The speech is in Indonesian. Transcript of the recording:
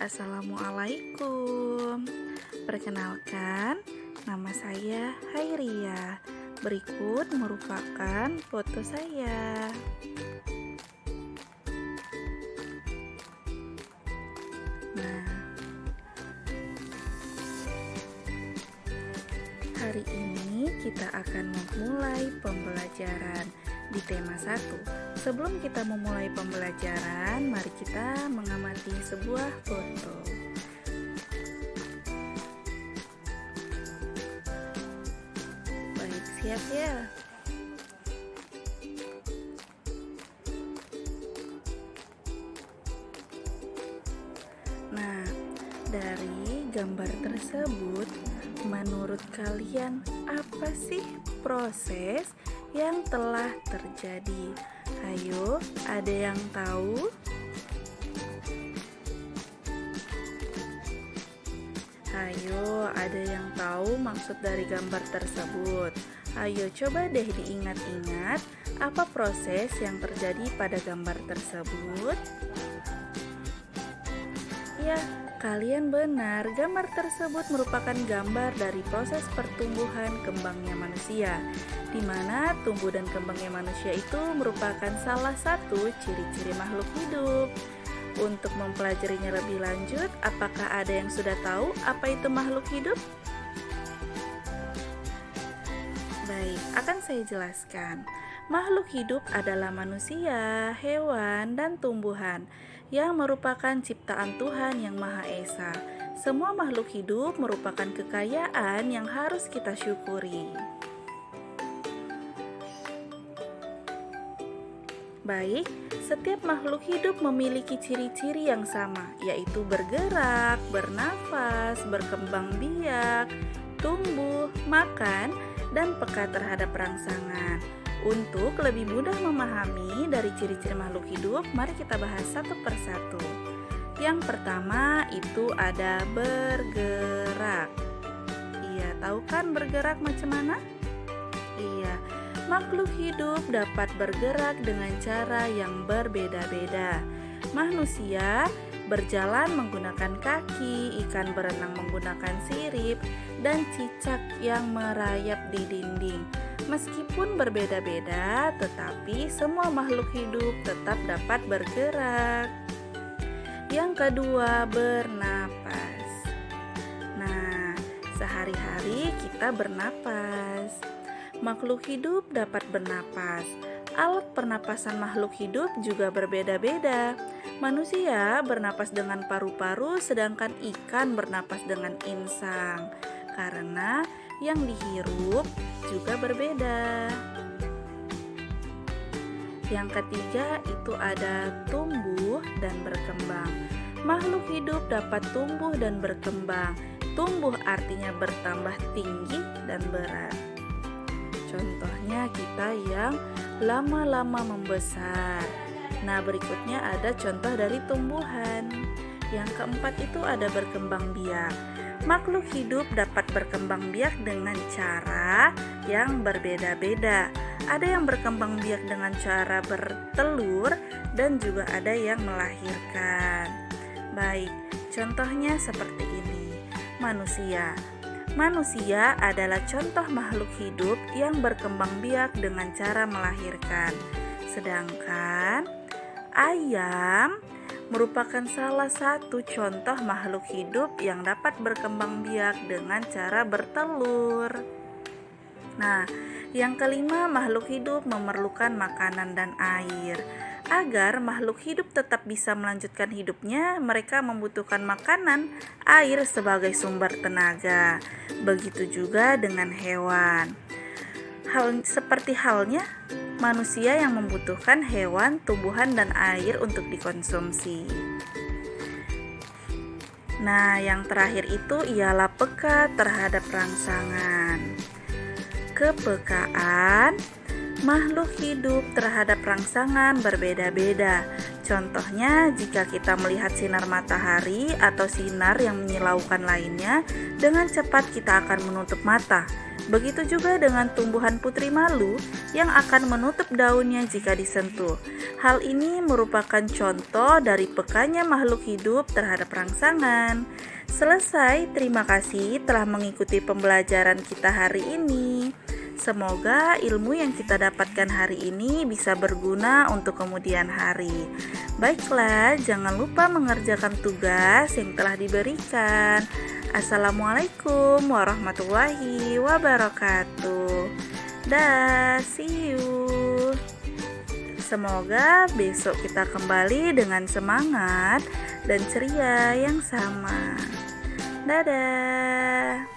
Assalamualaikum. Perkenalkan, nama saya Hairia. Berikut merupakan foto saya. Nah, hari ini kita akan memulai pembelajaran di tema 1. Sebelum kita memulai pembelajaran, mari kita mengamati sebuah foto. Baik, siap ya? Nah, dari gambar tersebut, menurut kalian apa sih proses yang telah terjadi? Ayo, ada yang tahu? Ayo, ada yang tahu maksud dari gambar tersebut? Ayo, coba deh diingat-ingat apa proses yang terjadi pada gambar tersebut? Ya, kalian benar. Gambar tersebut merupakan gambar dari proses pertumbuhan kembangnya manusia, di mana tumbuh dan kembangnya manusia itu merupakan salah satu ciri-ciri makhluk hidup. Untuk mempelajarinya lebih lanjut, apakah ada yang sudah tahu apa itu makhluk hidup? Baik, akan saya jelaskan. Makhluk hidup adalah manusia, hewan, dan tumbuhan yang merupakan ciptaan Tuhan Yang Maha Esa. Semua makhluk hidup merupakan kekayaan yang harus kita syukuri. Baik, setiap makhluk hidup memiliki ciri-ciri yang sama, yaitu bergerak, bernafas, berkembang biak, tumbuh, makan, dan peka terhadap rangsangan. Untuk lebih mudah memahami dari ciri-ciri makhluk hidup, mari kita bahas satu persatu. Yang pertama itu ada bergerak. Iya, tahu kan bergerak macam mana? Iya, makhluk hidup dapat bergerak dengan cara yang berbeda-beda. Manusia berjalan menggunakan kaki, ikan berenang menggunakan sirip, dan cicak yang merayap di dinding. Meskipun berbeda-beda, tetapi semua makhluk hidup tetap dapat bergerak. Yang kedua, bernapas. Nah, sehari-hari kita bernapas. Makhluk hidup dapat bernapas. Alat pernapasan makhluk hidup juga berbeda-beda. Manusia bernapas dengan paru-paru, sedangkan ikan bernapas dengan insang. Karena yang dihirup juga berbeda. Yang ketiga itu ada tumbuh dan berkembang. Makhluk hidup dapat tumbuh dan berkembang. Tumbuh artinya bertambah tinggi dan berat. Contohnya kita yang lama-lama membesar. Nah, berikutnya ada contoh dari tumbuhan. Yang keempat itu ada berkembang biak. Makhluk hidup dapat berkembang biak dengan cara yang berbeda-beda. Ada yang berkembang biak dengan cara bertelur dan juga ada yang melahirkan. Baik, contohnya seperti ini. Manusia adalah contoh makhluk hidup yang berkembang biak dengan cara melahirkan. Sedangkan ayam merupakan salah satu contoh makhluk hidup yang dapat berkembang biak dengan cara bertelur. Nah, yang kelima, makhluk hidup memerlukan makanan dan air. Agar makhluk hidup tetap bisa melanjutkan hidupnya, mereka membutuhkan makanan, air sebagai sumber tenaga. Begitu juga dengan hewan. Seperti halnya manusia yang membutuhkan hewan, tumbuhan, dan air untuk dikonsumsi. Nah, yang terakhir itu ialah peka terhadap rangsangan. Kepekaan makhluk hidup terhadap rangsangan berbeda-beda. Contohnya, jika kita melihat sinar matahari atau sinar yang menyilaukan lainnya, dengan cepat kita akan menutup mata. Begitu juga dengan tumbuhan putri malu yang akan menutup daunnya jika disentuh. Hal ini merupakan contoh dari pekannya makhluk hidup terhadap rangsangan. Selesai, terima kasih telah mengikuti pembelajaran kita hari ini. Semoga ilmu yang kita dapatkan hari ini bisa berguna untuk kemudian hari. Baiklah, jangan lupa mengerjakan tugas yang telah diberikan. Assalamualaikum warahmatullahi wabarakatuh. Dah, see you. Semoga besok kita kembali dengan semangat dan ceria yang sama. Dadah.